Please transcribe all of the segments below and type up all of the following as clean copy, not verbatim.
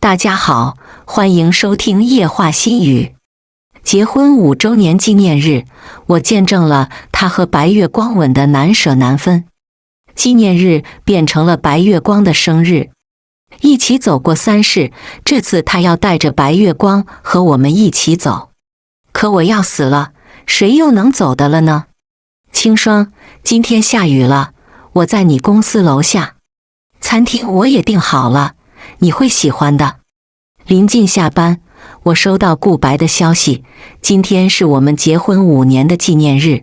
大家好，欢迎收听夜话心语。结婚5周年纪念日，我见证了他和白月光吻的难舍难分。纪念日变成了白月光的生日，一起走过3世，这次他要带着白月光和我们一起走。可我要死了，谁又能走的了呢？青霜，今天下雨了，我在你公司楼下，餐厅我也订好了，你会喜欢的。临近下班，我收到顾白的消息，今天是我们结婚5年的纪念日。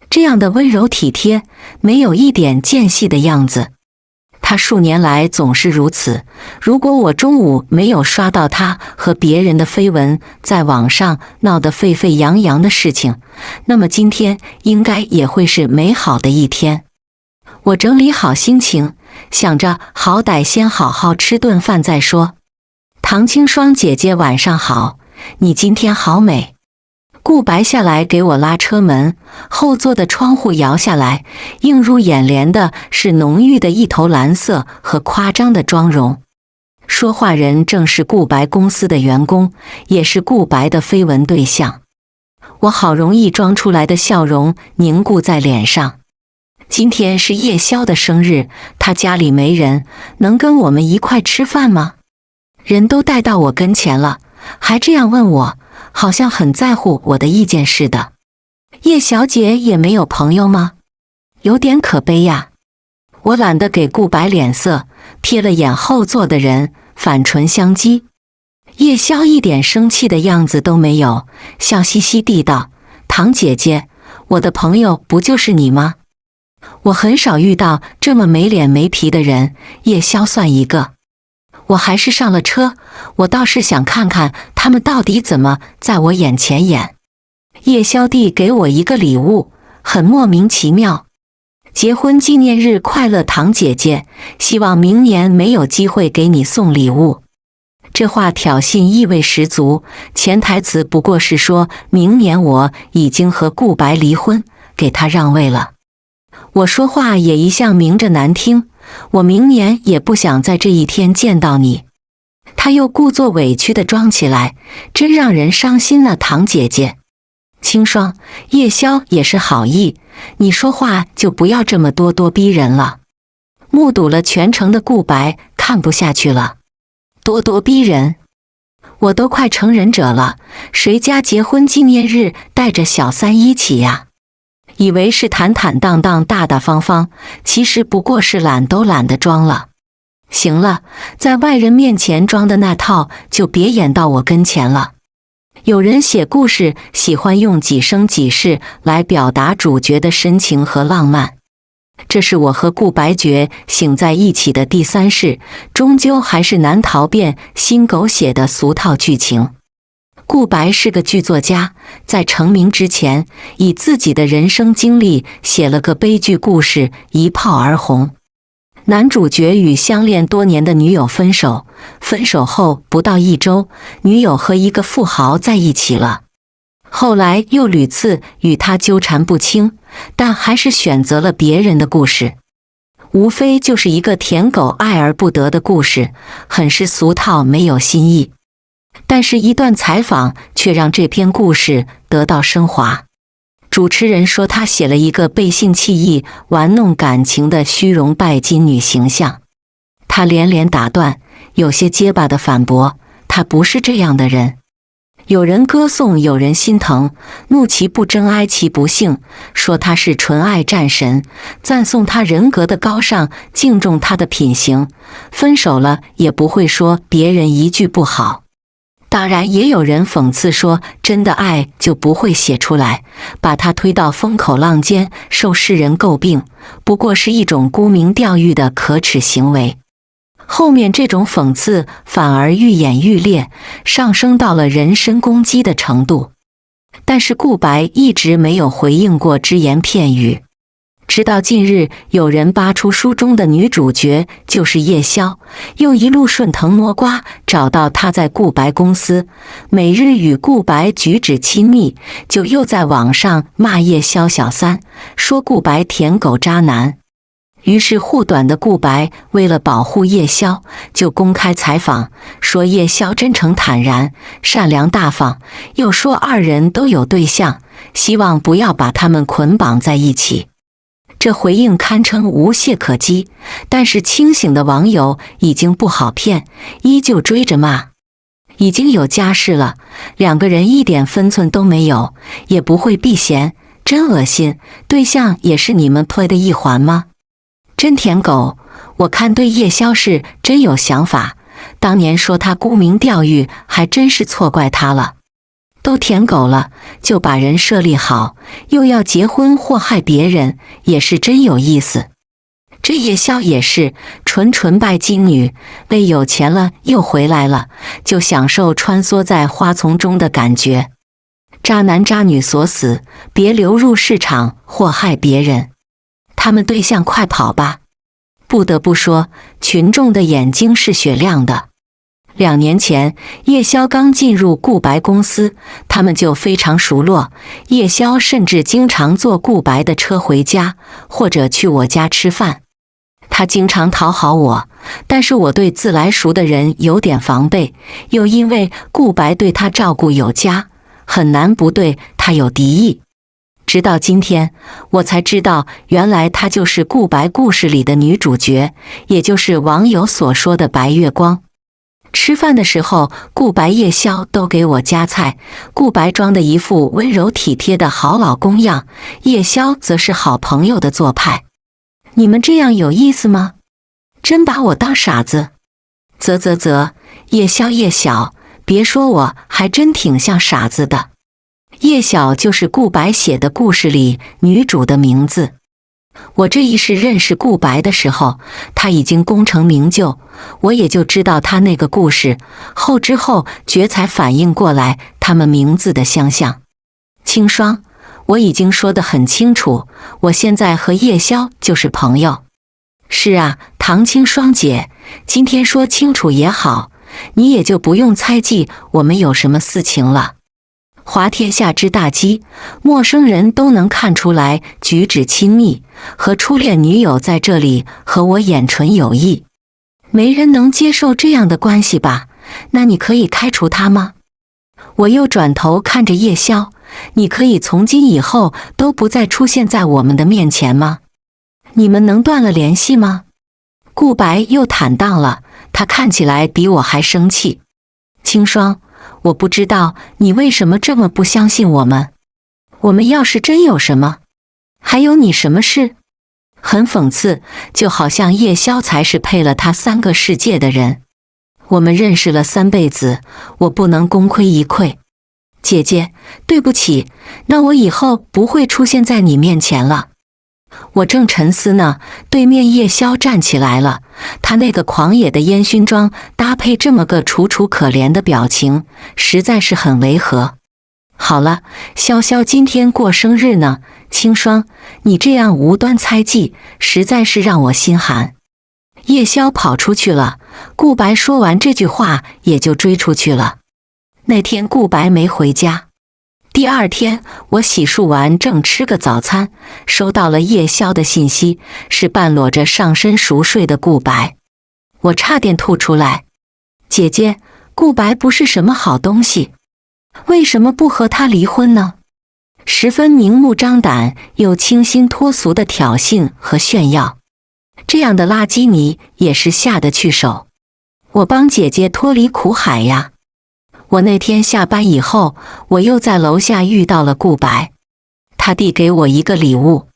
这样的温柔体贴，没有一点间隙的样子。他数年来总是如此，如果我中午没有刷到他和别人的绯闻在网上闹得沸沸扬扬的事情，那么今天应该也会是美好的一天。我整理好心情，想着好歹先好好吃顿饭再说。唐青霜姐姐晚上好，你今天好美。顾白下来给我拉车门，后座的窗户摇下来，映入眼帘的是浓郁的一头蓝色和夸张的妆容。说话人正是顾白公司的员工，也是顾白的绯闻对象。我好容易装出来的笑容凝固在脸上。今天是叶宵的生日，他家里没人，能跟我们一块吃饭吗？人都带到我跟前了，还这样问我，好像很在乎我的意见似的。叶小姐也没有朋友吗？有点可悲呀。我懒得给顾白脸色，瞥了眼后座的人，反唇相讥。叶宵一点生气的样子都没有，笑嘻嘻地道：唐姐姐，我的朋友不就是你吗？我很少遇到这么没脸没皮的人，叶宵算一个。我还是上了车，我倒是想看看他们到底怎么在我眼前演。叶宵递给我一个礼物，很莫名其妙。结婚纪念日快乐，唐姐姐，希望明年没有机会给你送礼物。这话挑衅意味十足，潜台词不过是说明年我已经和顾白离婚，给他让位了。我说话也一向明着难听，我明年也不想在这一天见到你。他又故作委屈地装起来，真让人伤心了，唐姐姐。青霜，叶宵也是好意，你说话就不要这么咄咄逼人了。目睹了全程的顾白看不下去了。咄咄逼人？我都快成人者了，谁家结婚纪念日带着小三一起呀？以为是坦坦荡荡大大方方，其实不过是懒都懒得装了。行了，在外人面前装的那套就别演到我跟前了。有人写故事喜欢用几生几世来表达主角的深情和浪漫，这是我和顾白觉醒在一起的第3世，终究还是难逃变新狗血的俗套剧情。顾白是个剧作家，在成名之前，以自己的人生经历写了个悲剧故事，一炮而红。男主角与相恋多年的女友分手，分手后不到1周，女友和一个富豪在一起了。后来又屡次与他纠缠不清，但还是选择了别人的故事。无非就是一个舔狗爱而不得的故事，很是俗套，没有新意。但是一段采访却让这篇故事得到升华。主持人说他写了一个背信弃义、玩弄感情的虚荣拜金女形象。他连连打断，有些结巴的反驳，他不是这样的人。有人歌颂，有人心疼，怒其不争，哀其不幸，说他是纯爱战神，赞颂他人格的高尚，敬重他的品行，分手了也不会说别人一句不好。当然也有人讽刺说，真的爱就不会写出来，把他推到风口浪尖，受世人诟病，不过是一种沽名钓誉的可耻行为。后面这种讽刺反而愈演愈烈，上升到了人身攻击的程度。但是顾白一直没有回应过只言片语。直到近日，有人扒出书中的女主角就是叶宵，又一路顺藤摸瓜找到她在顾白公司，每日与顾白举止亲密，就又在网上骂叶宵小三，说顾白舔狗渣男。于是护短的顾白为了保护叶宵，就公开采访，说叶宵真诚坦然、善良大方，又说二人都有对象，希望不要把他们捆绑在一起。这回应堪称无懈可击，但是清醒的网友已经不好骗，依旧追着骂。已经有家室了，两个人一点分寸都没有，也不会避嫌，真恶心。对象也是你们play的一环吗？真舔狗，我看对叶宵是真有想法，当年说他沽名钓誉，还真是错怪他了。都舔狗了，就把人设立好，又要结婚祸害别人，也是真有意思。这叶宵也是纯拜金女，为有钱了又回来了，就享受穿梭在花丛中的感觉。渣男渣女所死，别流入市场祸害别人。他们对象快跑吧！不得不说，群众的眼睛是雪亮的。2年前，叶宵刚进入顾白公司，他们就非常熟络。叶宵甚至经常坐顾白的车回家，或者去我家吃饭。他经常讨好我，但是我对自来熟的人有点防备，又因为顾白对他照顾有加，很难不对他有敌意。直到今天，我才知道，原来她就是顾白故事里的女主角，也就是网友所说的白月光。吃饭的时候，顾白叶宵都给我夹菜，顾白装的一副温柔体贴的好老公样，叶宵则是好朋友的做派。你们这样有意思吗？真把我当傻子？啧，叶宵叶晓，别说我还真挺像傻子的。叶晓就是顾白写的故事里女主的名字。我这一世认识顾白的时候，她已经功成名就，我也就知道她那个故事，后知后觉才反应过来他们名字的相像。清霜，我已经说得很清楚，我现在和叶宵就是朋友。是啊，唐清霜姐，今天说清楚也好，你也就不用猜忌我们有什么私情了。滑天下之大稽，陌生人都能看出来举止亲密，和初恋女友在这里和我眼唇有意，没人能接受这样的关系吧？那你可以开除他吗？我又转头看着叶宵，你可以从今以后都不再出现在我们的面前吗？你们能断了联系吗？顾白又坦荡了，他看起来比我还生气。清霜，我不知道你为什么这么不相信我们。我们要是真有什么，还有你什么事？很讽刺，就好像叶宵才是配了他3个世界的人。我们认识了3辈子，我不能功亏一篑。姐姐，对不起，那我以后不会出现在你面前了。我正沉思呢，对面叶宵站起来了，他那个狂野的烟熏妆搭配这么个楚楚可怜的表情，实在是很违和。好了，潇潇今天过生日呢，清霜，你这样无端猜忌，实在是让我心寒。叶宵跑出去了，顾白说完这句话也就追出去了。那天顾白没回家。第2天，我洗漱完正吃个早餐，收到了叶宵的信息，是半裸着上身熟睡的顾白。我差点吐出来。姐姐，顾白不是什么好东西，为什么不和他离婚呢？十分明目张胆又清新脱俗的挑衅和炫耀，这样的垃圾你也是下得去手。我帮姐姐脱离苦海呀。我那天下班以后，我又在楼下遇到了顾白，他递给我一个礼物。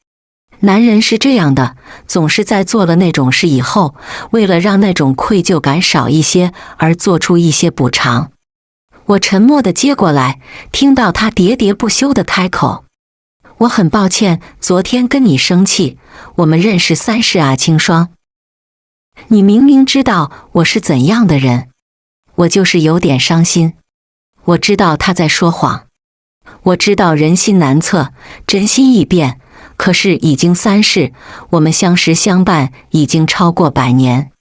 男人是这样的，总是在做了那种事以后，为了让那种愧疚感少一些而做出一些补偿。我沉默地接过来，听到他喋喋不休地开口：我很抱歉昨天跟你生气，我们认识3世啊，清霜。你明明知道我是怎样的人。我就是有点伤心。我知道他在说谎，我知道人心难测，真心易变，可是已经3世，我们相识相伴已经超过100年。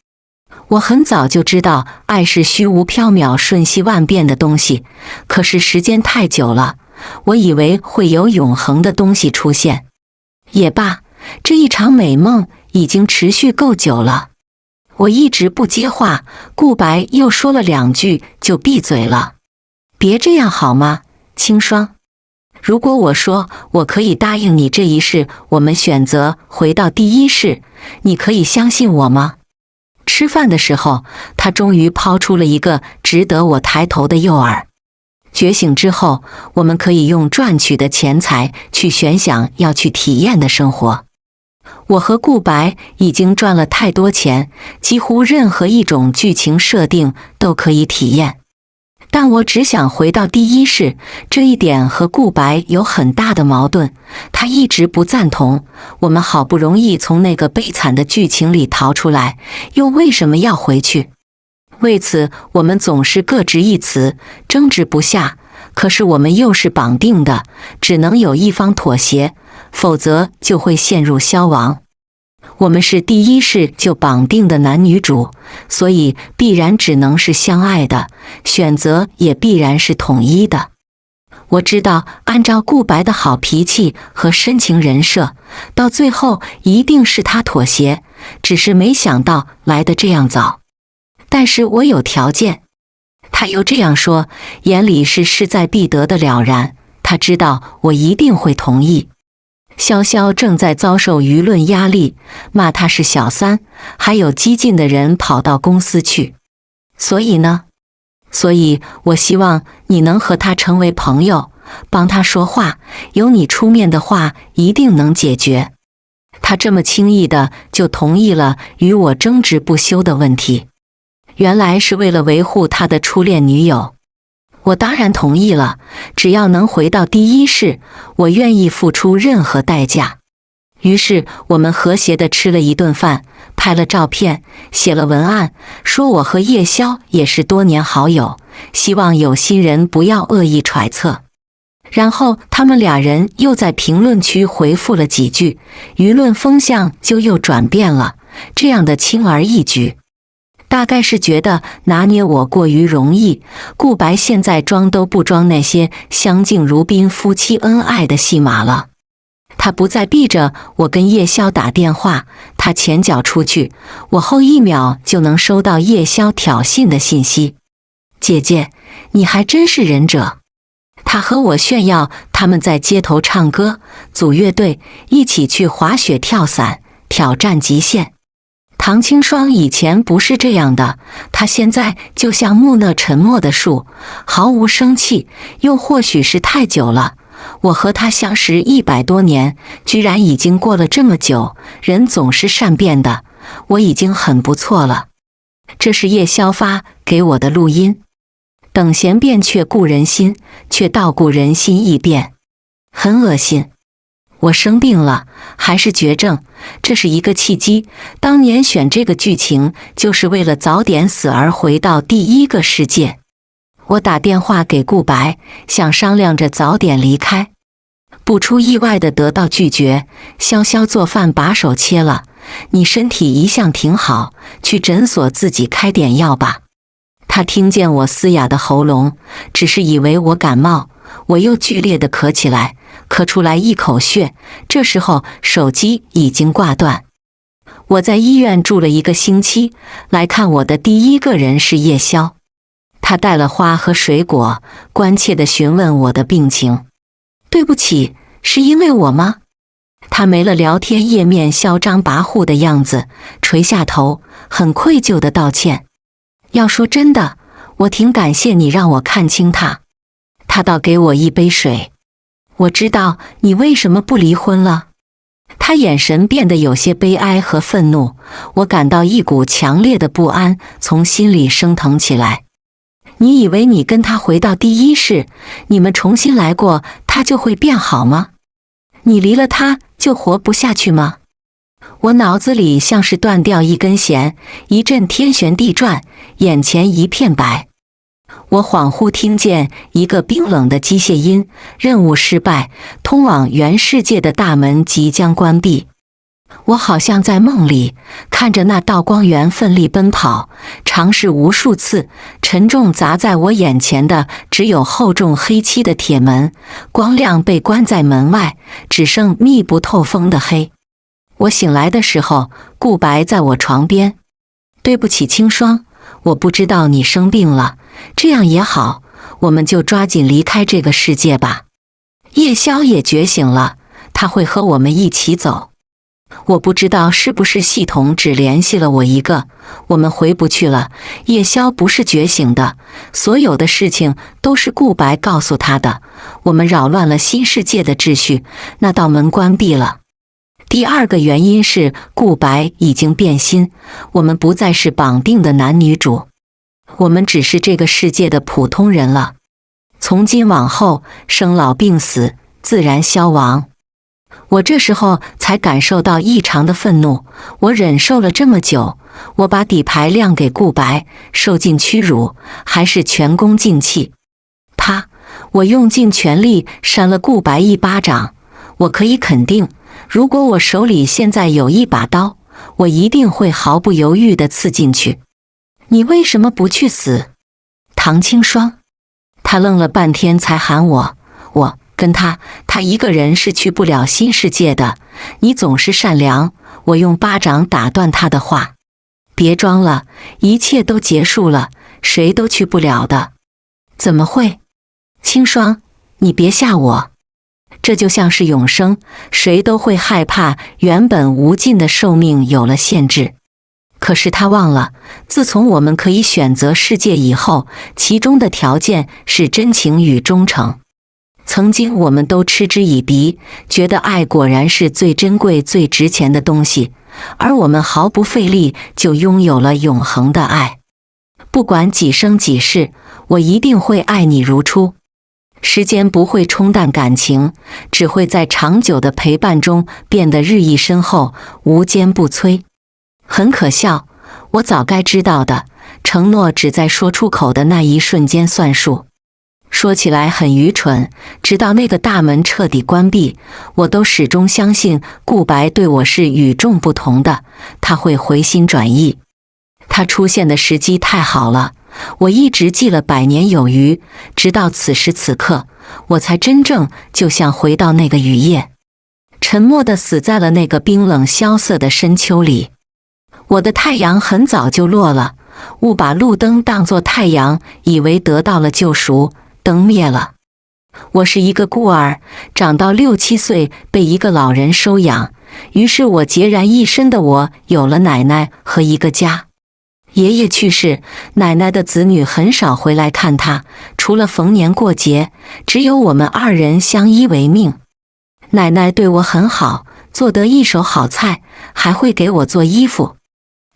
我很早就知道爱是虚无缥缈、瞬息万变的东西，可是时间太久了，我以为会有永恒的东西出现。也罢，这一场美梦已经持续够久了。我一直不接话，顾白又说了2句就闭嘴了。别这样好吗，清霜？如果我说我可以答应你这一世我们选择回到第一世，你可以相信我吗？吃饭的时候，他终于抛出了一个值得我抬头的诱饵。觉醒之后，我们可以用赚取的钱财去悬想要去体验的生活。我和顾白已经赚了太多钱，几乎任何一种剧情设定都可以体验。但我只想回到第一世，这一点和顾白有很大的矛盾。他一直不赞同，我们好不容易从那个悲惨的剧情里逃出来，又为什么要回去？为此，我们总是各执一词，争执不下。可是我们又是绑定的，只能有一方妥协，否则就会陷入消亡。我们是第一世就绑定的男女主，所以必然只能是相爱的，选择也必然是统一的。我知道，按照顾白的好脾气和深情人设，到最后一定是他妥协，只是没想到来得这样早。但是我有条件。他又这样说，眼里是势在必得的了然，他知道我一定会同意。潇潇正在遭受舆论压力，骂他是小三，还有激进的人跑到公司去。所以呢？所以我希望你能和他成为朋友，帮他说话，有你出面的话，一定能解决。他这么轻易的就同意了与我争执不休的问题，原来是为了维护他的初恋女友。我当然同意了，只要能回到第一世，我愿意付出任何代价。于是我们和谐地吃了一顿饭，拍了照片，写了文案，说我和叶宵也是多年好友，希望有心人不要恶意揣测。然后他们俩人又在评论区回复了几句，舆论风向就又转变了，这样的轻而易举。大概是觉得拿捏我过于容易，顾白现在装都不装那些相敬如宾、夫妻恩爱的戏码了。他不再逼着我跟叶宵打电话，他前脚出去，我后1秒就能收到叶宵挑衅的信息。姐姐，你还真是忍者。他和我炫耀他们在街头唱歌，组乐队，一起去滑雪、跳伞，挑战极限。唐清霜以前不是这样的，她现在就像木讷沉默的树，毫无生气。又或许是太久了，我和她相识100多年，居然已经过了这么久。人总是善变的，我已经很不错了。这是叶宵发给我的录音。等闲变却故人心，却道故人心易变，很恶心。我生病了，还是绝症，这是一个契机。当年选这个剧情，就是为了早点死而回到第一个世界。我打电话给顾白，想商量着早点离开。不出意外的得到拒绝。潇潇做饭把手切了，你身体一向挺好，去诊所自己开点药吧。他听见我嘶哑的喉咙，只是以为我感冒，我又剧烈的咳起来，咳出来一口血。这时候手机已经挂断。我在医院住了1个星期，来看我的第一个人是叶宵。他带了花和水果，关切地询问我的病情。对不起，是因为我吗？他没了聊天页面嚣张跋扈的样子，垂下头，很愧疚地道歉。要说真的，我挺感谢你让我看清他。他倒给我一杯水。我知道你为什么不离婚了。他眼神变得有些悲哀和愤怒，我感到一股强烈的不安从心里升腾起来。你以为你跟他回到第一世，你们重新来过，他就会变好吗？你离了他就活不下去吗？我脑子里像是断掉一根弦，一阵天旋地转，眼前一片白。我恍惚听见一个冰冷的机械音，任务失败，通往原世界的大门即将关闭。我好像在梦里，看着那道光源奋力奔跑，尝试无数次，沉重砸在我眼前的只有厚重黑漆的铁门，光亮被关在门外，只剩密不透风的黑。我醒来的时候，顾白在我床边。对不起，清霜，我不知道你生病了，这样也好，我们就抓紧离开这个世界吧。叶宵也觉醒了，他会和我们一起走。我不知道是不是系统只联系了我一个，我们回不去了。叶宵不是觉醒的，所有的事情都是顾白告诉他的。我们扰乱了新世界的秩序，那道门关闭了。第二个原因是顾白已经变心，我们不再是绑定的男女主，我们只是这个世界的普通人了。从今往后，生老病死，自然消亡。我这时候才感受到异常的愤怒，我忍受了这么久，我把底牌亮给顾白，受尽屈辱，还是前功尽弃。啪！我用尽全力扇了顾白一巴掌。我可以肯定，如果我手里现在有一把刀，我一定会毫不犹豫地刺进去。你为什么不去死？唐清霜。他愣了半天才喊我跟他一个人是去不了新世界的，你总是善良。我用巴掌打断他的话，别装了，一切都结束了，谁都去不了的。怎么会？清霜，你别吓我。这就像是永生，谁都会害怕原本无尽的寿命有了限制。可是他忘了，自从我们可以选择世界以后，其中的条件是真情与忠诚。曾经我们都嗤之以鼻，觉得爱果然是最珍贵最值钱的东西，而我们毫不费力就拥有了永恒的爱。不管几生几世，我一定会爱你如初。时间不会冲淡感情，只会在长久的陪伴中变得日益深厚，无坚不摧。很可笑，我早该知道的，承诺只在说出口的那一瞬间算数。说起来很愚蠢，直到那个大门彻底关闭，我都始终相信顾白对我是与众不同的，他会回心转意。他出现的时机太好了，我一直记了100年有余，直到此时此刻，我才真正就像回到那个雨夜，沉默地死在了那个冰冷萧瑟的深秋里。我的太阳很早就落了，误把路灯当作太阳，以为得到了救赎，灯灭了。我是一个孤儿，长到6、7岁被一个老人收养，于是我孑然一身的我有了奶奶和一个家。爷爷去世，奶奶的子女很少回来看他，除了逢年过节，只有我们2人相依为命。奶奶对我很好，做得一手好菜，还会给我做衣服。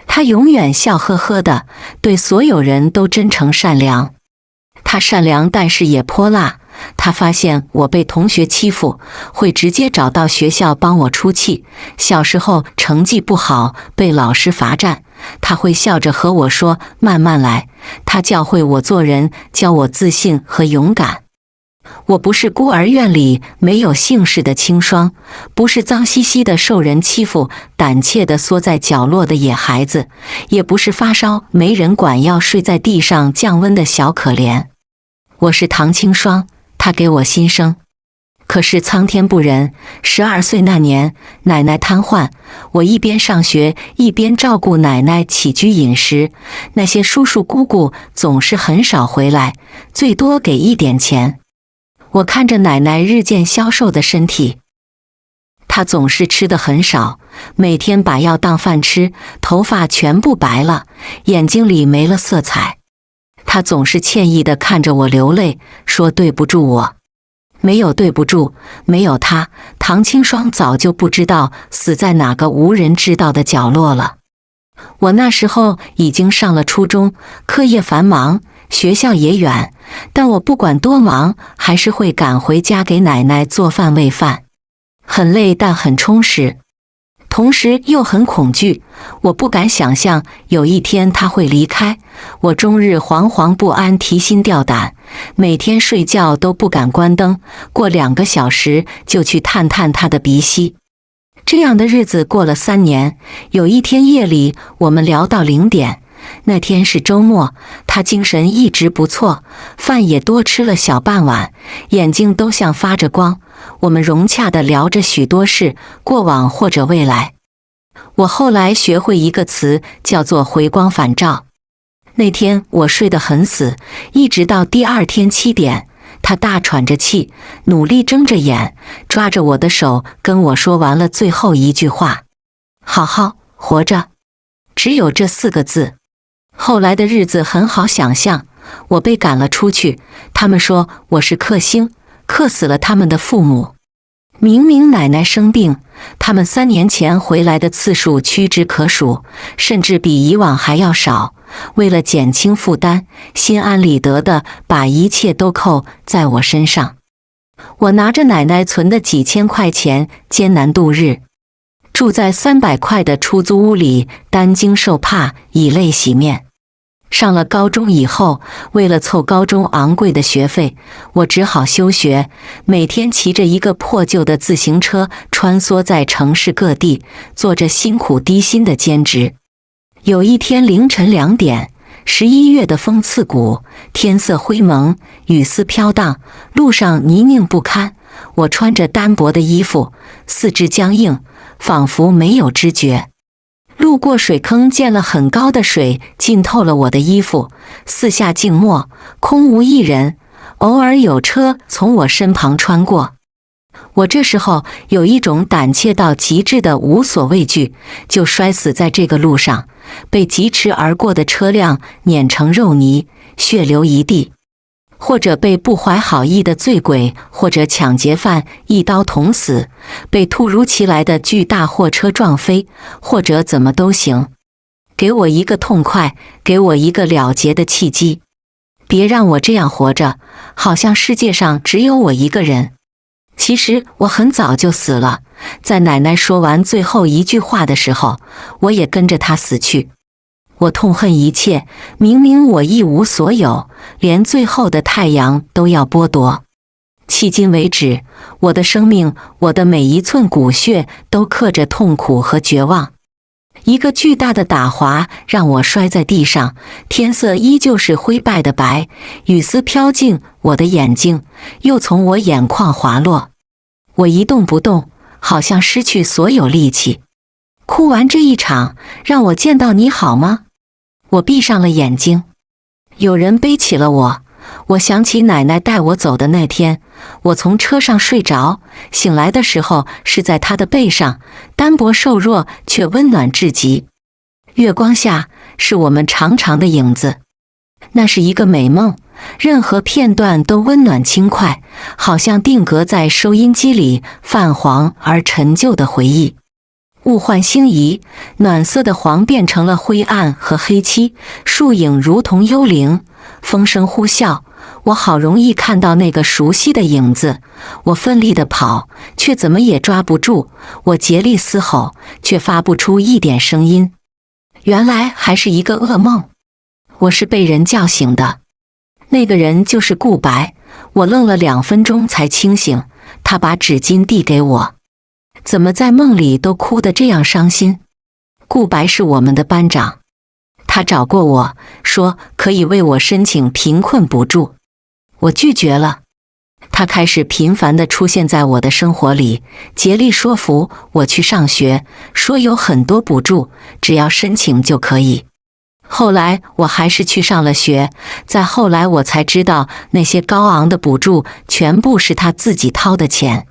她永远笑呵呵的，对所有人都真诚善良。她善良，但是也泼辣。她发现我被同学欺负，会直接找到学校帮我出气。小时候成绩不好，被老师罚站，她会笑着和我说：“慢慢来。”她教会我做人，教我自信和勇敢。我不是孤儿院里没有姓氏的清霜，不是脏兮兮的受人欺负、胆怯的缩在角落的野孩子，也不是发烧没人管要睡在地上降温的小可怜。我是唐清霜，他给我新生。可是苍天不仁，12岁那年，奶奶瘫痪，我一边上学一边照顾奶奶起居饮食。那些叔叔姑姑总是很少回来，最多给一点钱。我看着奶奶日渐消瘦的身体，她总是吃得很少，每天把药当饭吃，头发全部白了，眼睛里没了色彩。她总是歉意地看着我流泪，说对不住我。没有对不住，没有她，唐清霜早就不知道死在哪个无人知道的角落了。我那时候已经上了初中，课业繁忙，学校也远，但我不管多忙，还是会赶回家给奶奶做饭喂饭。很累，但很充实，同时又很恐惧。我不敢想象有一天她会离开，我终日惶惶不安，提心吊胆，每天睡觉都不敢关灯，过2个小时就去探探她的鼻息。这样的日子过了3年，有一天夜里，我们聊到0点。那天是周末，他精神一直不错，饭也多吃了小半碗，眼睛都像发着光。我们融洽地聊着许多事，过往或者未来。我后来学会一个词，叫做回光返照。那天我睡得很死，一直到第二天7点，他大喘着气，努力睁着眼，抓着我的手跟我说完了最后一句话：好好活着。只有这4个字。后来的日子很好想象，我被赶了出去，他们说我是克星，克死了他们的父母。明明奶奶生病，他们3年前回来的次数屈指可数，甚至比以往还要少。为了减轻负担，心安理得地把一切都扣在我身上。我拿着奶奶存的几千块钱艰难度日，住在300块的出租屋里，担惊受怕，以泪洗面。上了高中以后，为了凑高中昂贵的学费，我只好休学，每天骑着一个破旧的自行车穿梭在城市各地，做着辛苦低薪的兼职。有一天凌晨2点，11月的风刺骨，天色灰蒙，雨丝飘荡，路上泥泞不堪。我穿着单薄的衣服，四肢僵硬，仿佛没有知觉。路过水坑，见了很高的水浸透了我的衣服，四下静默，空无一人，偶尔有车从我身旁穿过。我这时候有一种胆怯到极致的无所畏惧，就摔死在这个路上，被疾驰而过的车辆碾成肉泥，血流一地，或者被不怀好意的醉鬼或者抢劫犯一刀捅死，被突如其来的巨大货车撞飞，或者怎么都行。给我一个痛快，给我一个了结的契机，别让我这样活着，好像世界上只有我一个人。其实我很早就死了，在奶奶说完最后一句话的时候，我也跟着她死去。我痛恨一切，明明我一无所有，连最后的太阳都要剥夺。迄今为止，我的生命，我的每一寸骨血都刻着痛苦和绝望。一个巨大的打滑让我摔在地上，天色依旧是灰败的白，雨丝飘进我的眼睛，又从我眼眶滑落。我一动不动，好像失去所有力气。哭完这一场，让我见到你好吗？我闭上了眼睛。有人背起了我，我想起奶奶带我走的那天，我从车上睡着，醒来的时候是在她的背上，单薄瘦弱却温暖至极。月光下是我们长长的影子，那是一个美梦，任何片段都温暖轻快，好像定格在收音机里泛黄而陈旧的回忆。物换星移，暖色的黄变成了灰暗和黑漆，树影如同幽灵，风声呼啸。我好容易看到那个熟悉的影子，我奋力地跑，却怎么也抓不住。我竭力嘶吼，却发不出一点声音。原来还是一个噩梦，我是被人叫醒的。那个人就是顾白。我愣了2分钟才清醒，他把纸巾递给我。怎么在梦里都哭得这样伤心？顾白是我们的班长，他找过我，说可以为我申请贫困补助，我拒绝了。他开始频繁地出现在我的生活里，竭力说服我去上学，说有很多补助，只要申请就可以。后来我还是去上了学，再后来我才知道，那些高昂的补助全部是他自己掏的钱。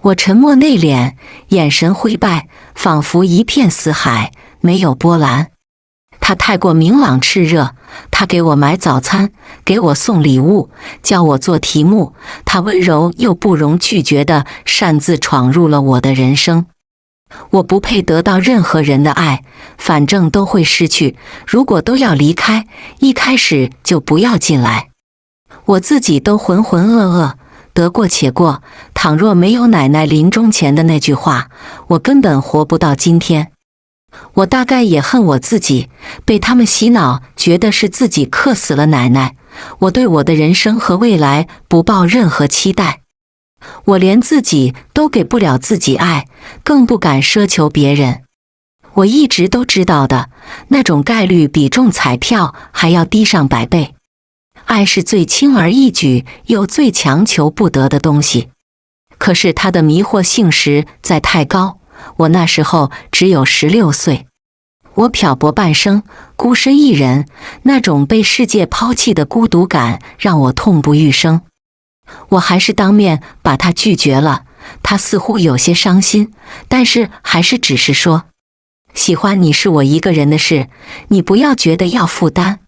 我沉默内敛，眼神灰败，仿佛一片死海，没有波澜。他太过明朗炽热，他给我买早餐，给我送礼物，教我做题目，他温柔又不容拒绝地擅自闯入了我的人生。我不配得到任何人的爱，反正都会失去，如果都要离开，一开始就不要进来。我自己都浑浑噩噩，得过且过，倘若没有奶奶临终前的那句话，我根本活不到今天。我大概也恨我自己，被他们洗脑，觉得是自己克死了奶奶。我对我的人生和未来不抱任何期待，我连自己都给不了自己爱，更不敢奢求别人。我一直都知道的，那种概率比中彩票还要低上100倍。爱是最轻而易举又最强求不得的东西，可是它的迷惑性实在太高，我那时候只有16岁。我漂泊半生，孤身一人，那种被世界抛弃的孤独感让我痛不欲生。我还是当面把他拒绝了，他似乎有些伤心，但是还是只是说，喜欢你是我一个人的事，你不要觉得要负担。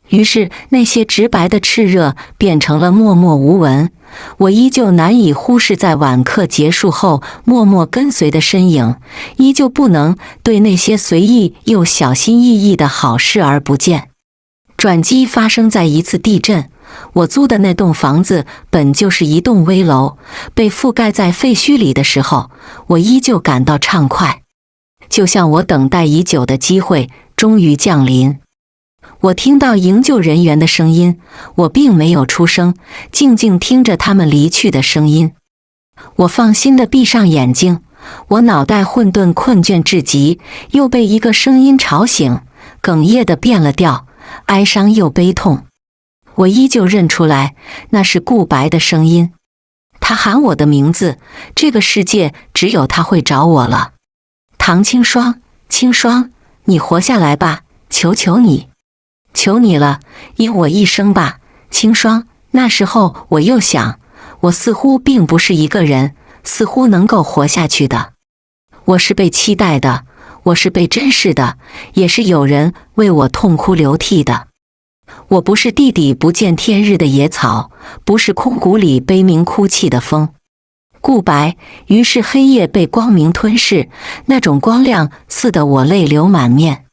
于是那些直白的炽热变成了默默无闻，我依旧难以忽视在晚课结束后默默跟随的身影，依旧不能对那些随意又小心翼翼的好视而不见。转机发生在一次地震，我租的那栋房子本就是一栋危楼，被覆盖在废墟里的时候，我依旧感到畅快，就像我等待已久的机会终于降临。我听到营救人员的声音，我并没有出声，静静听着他们离去的声音。我放心地闭上眼睛，我脑袋混沌困倦至极，又被一个声音吵醒，哽咽地变了调，哀伤又悲痛。我依旧认出来，那是顾白的声音。他喊我的名字，这个世界只有他会找我了。唐清霜，清霜，你活下来吧，求求你。求你了，应我一声吧，清霜。那时候我又想，我似乎并不是一个人，似乎能够活下去的。我是被期待的，我是被珍视的，也是有人为我痛哭流涕的。我不是地底不见天日的野草，不是空谷里悲鸣哭泣的风。顾白，于是黑夜被光明吞噬，那种光亮刺得我泪流满面。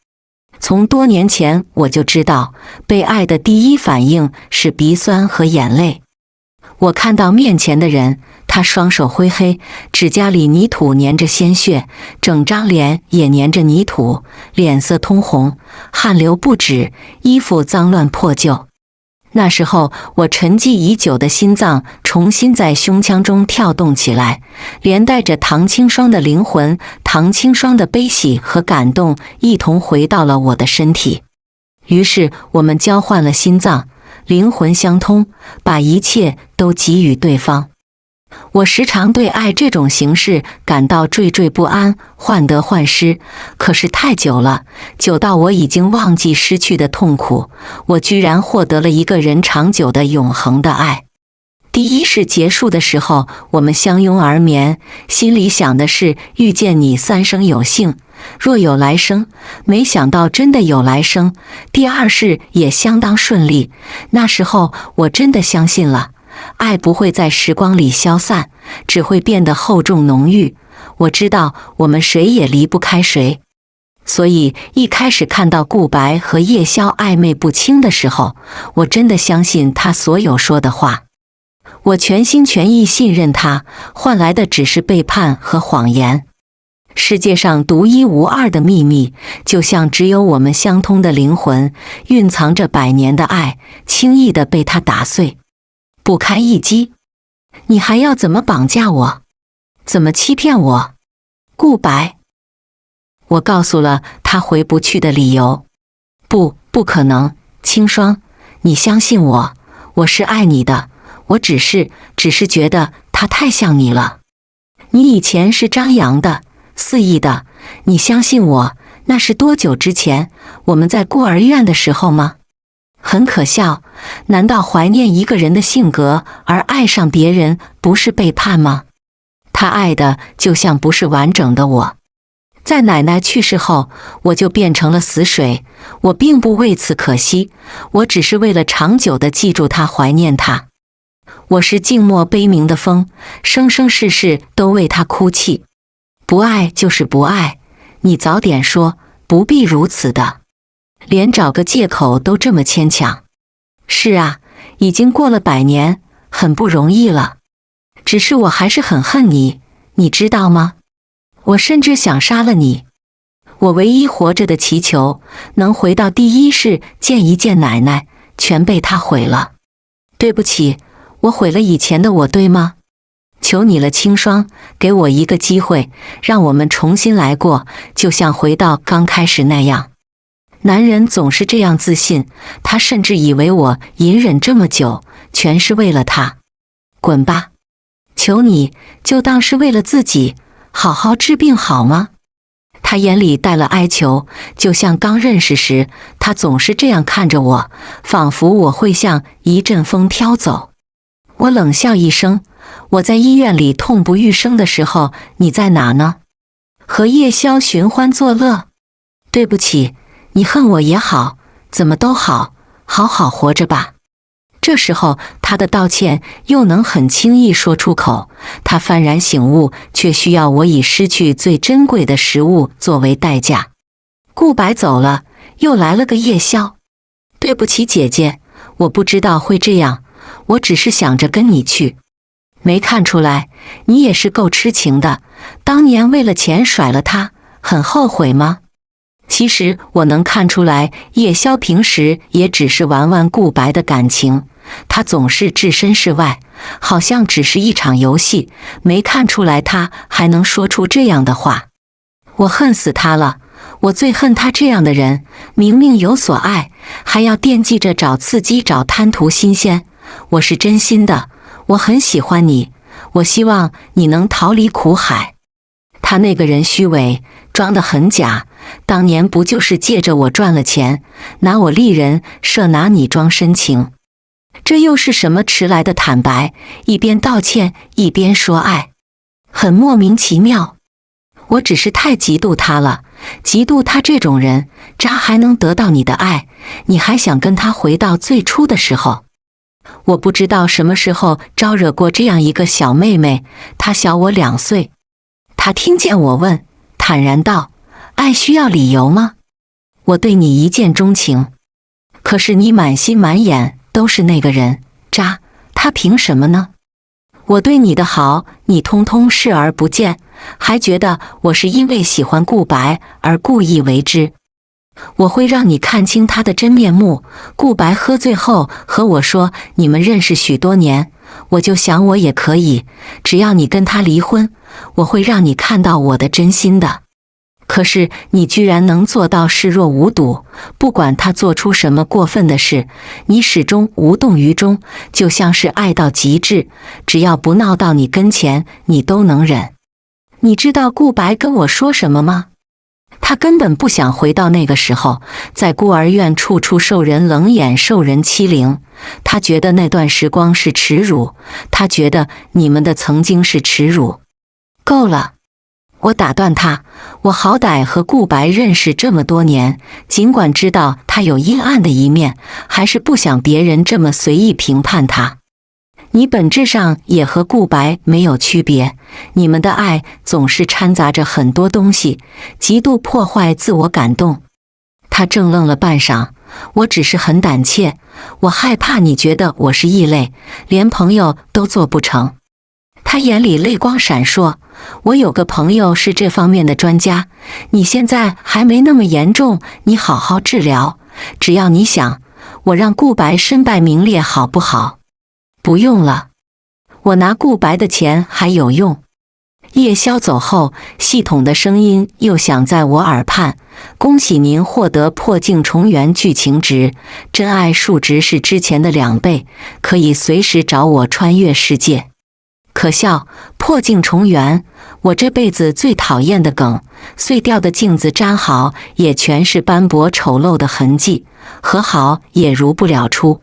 从多年前我就知道，被爱的第一反应是鼻酸和眼泪。我看到面前的人，他双手灰黑，指甲里泥土粘着鲜血，整张脸也粘着泥土，脸色通红，汗流不止，衣服脏乱破旧。那时候我沉寂已久的心脏重新在胸腔中跳动起来，连带着唐清霜的灵魂，唐清霜的悲喜和感动一同回到了我的身体。于是我们交换了心脏，灵魂相通，把一切都给予对方。我时常对爱这种形式感到惴惴不安，患得患失，可是太久了，久到我已经忘记失去的痛苦，我居然获得了一个人长久的永恒的爱。第一世结束的时候，我们相拥而眠，心里想的是遇见你三生有幸，若有来生，没想到真的有来生。第二世也相当顺利，那时候我真的相信了，爱不会在时光里消散，只会变得厚重浓郁。我知道我们谁也离不开谁，所以一开始看到顾白和叶宵暧昧不清的时候，我真的相信他所有说的话。我全心全意信任他，换来的只是背叛和谎言。世界上独一无二的秘密，就像只有我们相通的灵魂，蕴藏着百年的爱，轻易地被他打碎，不堪一击。你还要怎么绑架我？怎么欺骗我？顾白。我告诉了他回不去的理由。不可能，清霜，你相信我，我是爱你的，我只是觉得他太像你了。你以前是张扬的，肆意的，你相信我，那是多久之前？我们在孤儿院的时候吗？很可笑，难道怀念一个人的性格而爱上别人不是背叛吗？他爱的就像不是完整的我。在奶奶去世后，我就变成了死水，我并不为此可惜，我只是为了长久地记住他，怀念他。我是静默悲鸣的风，生生世世都为他哭泣。不爱就是不爱，你早点说，不必如此的，连找个借口都这么牵强。是啊，已经过了100年，很不容易了。只是我还是很恨你，你知道吗？我甚至想杀了你。我唯一活着的祈求，能回到第一世见一见奶奶，全被他毁了。对不起，我毁了以前的我，对吗？求你了，清霜，给我一个机会，让我们重新来过，就像回到刚开始那样。男人总是这样自信，他甚至以为我隐忍这么久，全是为了他。滚吧，求你，就当是为了自己，好好治病好吗？他眼里带了哀求，就像刚认识时，他总是这样看着我，仿佛我会像一阵风飘走。我冷笑一声，我在医院里痛不欲生的时候，你在哪呢？和夜宵寻欢作乐？对不起，你恨我也好，怎么都好，好好活着吧。这时候他的道歉又能很轻易说出口，他幡然醒悟，却需要我以失去最珍贵的食物作为代价。顾白走了，又来了个夜宵。对不起姐姐，我不知道会这样，我只是想着跟你去。没看出来，你也是够痴情的，当年为了钱甩了他，很后悔吗？其实我能看出来，夜宵平时也只是玩玩顾白的感情，他总是置身事外，好像只是一场游戏，没看出来他还能说出这样的话。我恨死他了，我最恨他这样的人，明明有所爱，还要惦记着找刺激，找贪图新鲜。我是真心的，我很喜欢你，我希望你能逃离苦海。他那个人虚伪，装得很假，当年不就是借着我赚了钱，拿我利人，设拿你装深情？这又是什么迟来的坦白？一边道歉一边说爱，很莫名其妙。我只是太嫉妒他了，嫉妒他这种人渣还能得到你的爱，你还想跟他回到最初的时候。我不知道什么时候招惹过这样一个小妹妹，她小我2岁。她听见我问，坦然道：爱需要理由吗？我对你一见钟情，可是你满心满眼都是那个人，渣，他凭什么呢？我对你的好，你通通视而不见，还觉得我是因为喜欢顾白而故意为之。我会让你看清他的真面目。顾白喝醉后和我说，你们认识许多年，我就想我也可以，只要你跟他离婚，我会让你看到我的真心的。可是你居然能做到视若无睹，不管他做出什么过分的事，你始终无动于衷，就像是爱到极致，只要不闹到你跟前，你都能忍。你知道顾白跟我说什么吗？他根本不想回到那个时候，在孤儿院处处受人冷眼，受人欺凌。他觉得那段时光是耻辱，他觉得你们的曾经是耻辱。够了！我打断他，我好歹和顾白认识这么多年，尽管知道他有阴暗的一面，还是不想别人这么随意评判他。你本质上也和顾白没有区别，你们的爱总是掺杂着很多东西，极度破坏自我感动。他怔愣了半晌，我只是很胆怯，我害怕你觉得我是异类，连朋友都做不成。他眼里泪光闪烁，我有个朋友是这方面的专家，你现在还没那么严重，你好好治疗，只要你想，我让顾白身败名裂好不好？不用了，我拿顾白的钱还有用。夜宵走后，系统的声音又响在我耳畔，恭喜您获得破镜重圆剧情值，真爱数值是之前的2倍，可以随时找我穿越世界。可笑，破镜重圆，我这辈子最讨厌的梗，碎掉的镜子粘好，也全是斑驳丑陋的痕迹，和好也如不了出。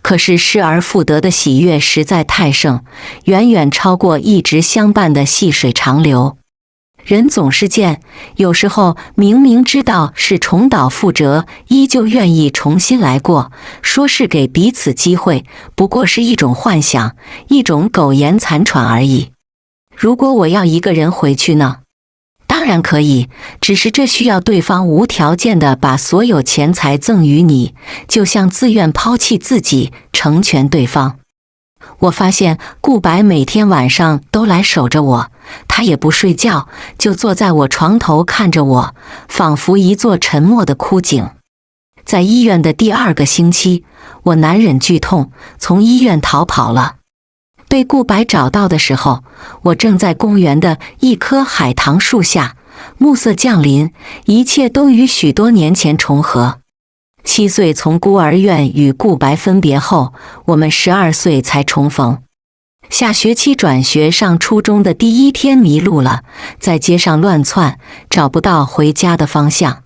可是失而复得的喜悦实在太盛，远远超过一直相伴的细水长流。人总是贱，有时候明明知道是重蹈覆辙，依旧愿意重新来过，说是给彼此机会，不过是一种幻想，一种苟延残喘而已。如果我要一个人回去呢？当然可以，只是这需要对方无条件地把所有钱财赠予你，就像自愿抛弃自己，成全对方。我发现顾白每天晚上都来守着我，他也不睡觉，就坐在我床头看着我，仿佛一座沉默的枯井。在医院的第2个星期，我难忍剧痛，从医院逃跑了。被顾白找到的时候，我正在公园的一棵海棠树下，暮色降临，一切都与许多年前重合。7岁从孤儿院与顾白分别后，我们12岁才重逢。下学期转学上初中的第一天迷路了，在街上乱窜，找不到回家的方向。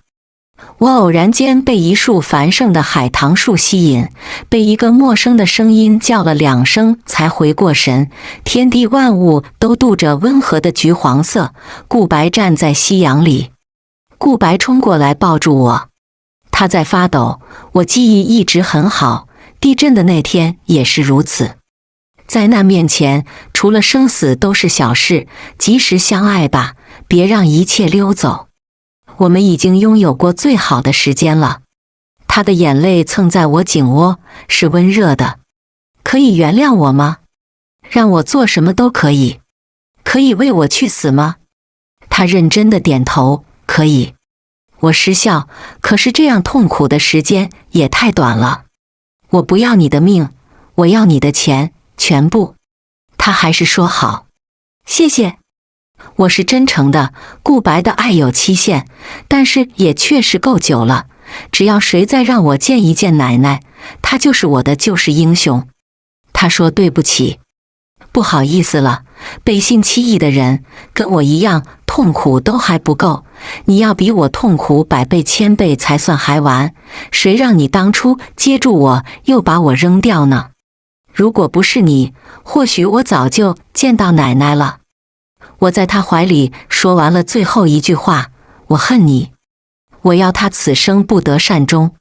我偶然间被一束繁盛的海棠树吸引，被一个陌生的声音叫了2声才回过神。天地万物都镀着温和的橘黄色，顾白站在夕阳里。顾白冲过来抱住我，他在发抖。我记忆一直很好，地震的那天也是如此。在那面前，除了生死都是小事，及时相爱吧，别让一切溜走。我们已经拥有过最好的时间了。他的眼泪蹭在我颈窝，是温热的。可以原谅我吗？让我做什么都可以。可以为我去死吗？他认真的点头，可以。我失笑，可是这样痛苦的时间也太短了。我不要你的命，我要你的钱，全部。他还是说好。谢谢。我是真诚的，顾白的爱有期限，但是也确实够久了。只要谁再让我见一见奶奶，他就是我的救世英雄。他说对不起，不好意思了，背信弃义的人跟我一样痛苦都还不够，你要比我痛苦100倍1000倍才算还完。谁让你当初接住我又把我扔掉呢？如果不是你，或许我早就见到奶奶了。我在他怀里说完了最后一句话，我恨你，我要他此生不得善终。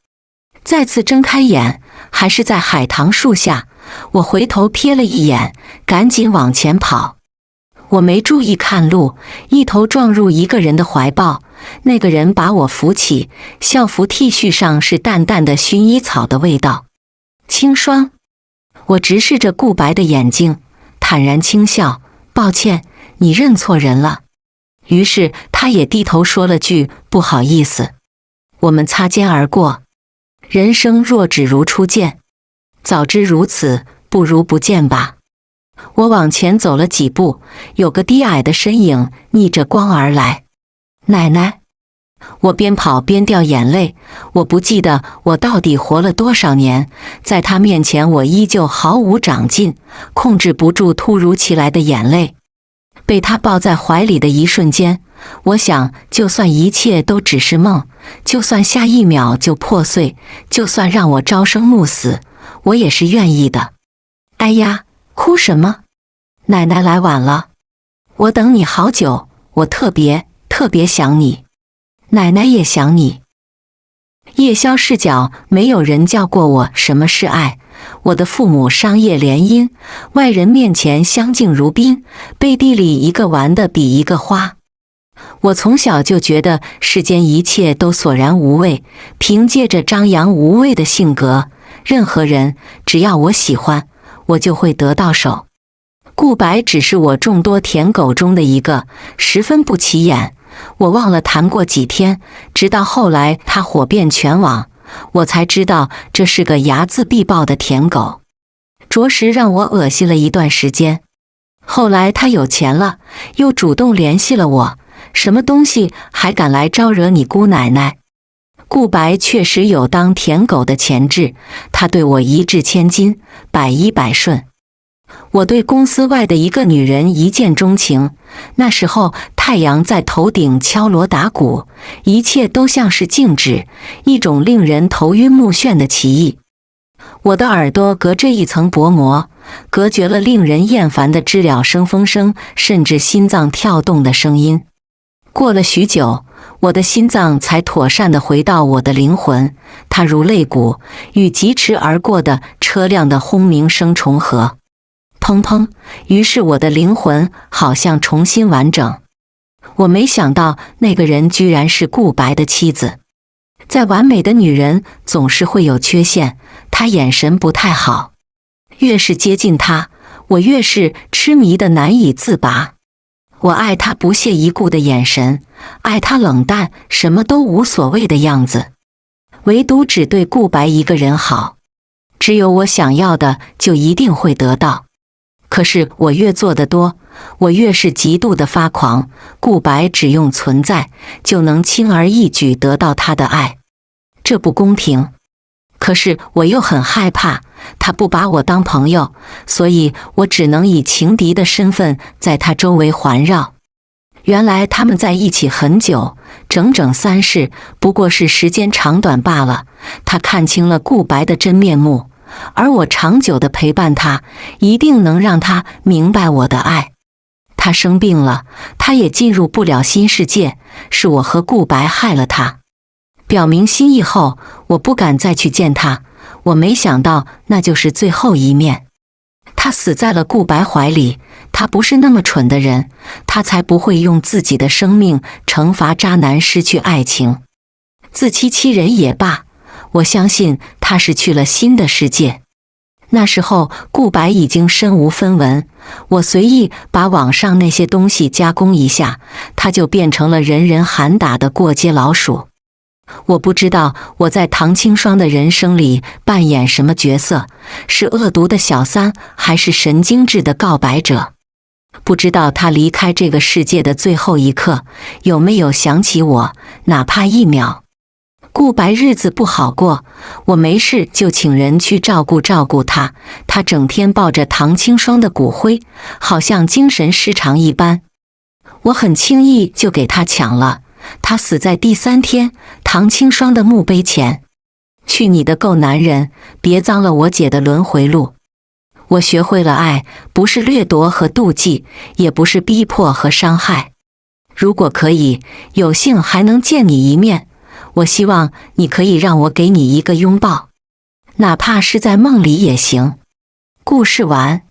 再次睁开眼，还是在海棠树下，我回头瞥了一眼，赶紧往前跑。我没注意看路，一头撞入一个人的怀抱，那个人把我扶起，校服 T 恤上是淡淡的薰衣草的味道。清霜。我直视着顾白的眼睛，坦然轻笑，抱歉，你认错人了。于是他也低头说了句不好意思。我们擦肩而过。人生若只如初见，早知如此，不如不见吧。我往前走了几步，有个低矮的身影逆着光而来。奶奶。我边跑边掉眼泪，我不记得我到底活了多少年，在他面前我依旧毫无长进，控制不住突如其来的眼泪。被他抱在怀里的一瞬间，我想就算一切都只是梦，就算下一秒就破碎，就算让我朝生暮死，我也是愿意的。哎呀，哭什么？奶奶来晚了，我等你好久，我特别想你。奶奶也想你。夜宵市角，没有人教过我什么是爱。我的父母商业联姻，外人面前相敬如宾，背地里一个玩得比一个花。我从小就觉得世间一切都索然无味，凭借着张扬无畏的性格，任何人只要我喜欢，我就会得到手。顾白只是我众多舔狗中的一个，十分不起眼。我忘了谈过几天，直到后来他火遍全网，我才知道这是个睚眦必报的舔狗，着实让我恶心了一段时间。后来他有钱了，又主动联系了我，什么东西还敢来招惹你姑奶奶？顾白确实有当舔狗的潜质，他对我一掷千金，百依百顺。我对公司外的一个女人一见钟情，那时候太阳在头顶敲锣打鼓，一切都像是静止，一种令人头晕目眩的奇异。我的耳朵隔着一层薄膜，隔绝了令人厌烦的知了声、风声，甚至心脏跳动的声音。过了许久，我的心脏才妥善地回到我的灵魂，它如肋骨，与疾驰而过的车辆的轰鸣声重合。砰砰，于是我的灵魂好像重新完整。我没想到那个人居然是顾白的妻子。再完美的女人总是会有缺陷，她眼神不太好。越是接近她，我越是痴迷的难以自拔。我爱她不屑一顾的眼神，爱她冷淡什么都无所谓的样子，唯独只对顾白一个人好。只有我想要的就一定会得到。可是我越做得多，我越是极度的发狂。顾白只用存在就能轻而易举得到他的爱，这不公平。可是我又很害怕他不把我当朋友，所以我只能以情敌的身份在他周围环绕。原来他们在一起很久，整整3世，不过是时间长短罢了。他看清了顾白的真面目，而我长久的陪伴他，一定能让他明白我的爱。他生病了，他也进入不了新世界，是我和顾白害了他。表明心意后，我不敢再去见他，我没想到那就是最后一面。他死在了顾白怀里，他不是那么蠢的人，他才不会用自己的生命惩罚渣男失去爱情。自欺欺人也罢，我相信他是去了新的世界。那时候顾白已经身无分文，我随意把网上那些东西加工一下，他就变成了人人喊打的过街老鼠。我不知道我在唐清霜的人生里扮演什么角色，是恶毒的小三，还是神经质的告白者？不知道他离开这个世界的最后一刻，有没有想起我，哪怕1秒。顾白日子不好过，我没事就请人去照顾他，他整天抱着唐清霜的骨灰，好像精神失常一般。我很轻易就给他抢了。他死在第3天，唐清霜的墓碑前。去你的够男人，别脏了我姐的轮回路。我学会了爱，不是掠夺和妒忌，也不是逼迫和伤害。如果可以，有幸还能见你一面，我希望你可以让我给你一个拥抱，哪怕是在梦里也行。故事完。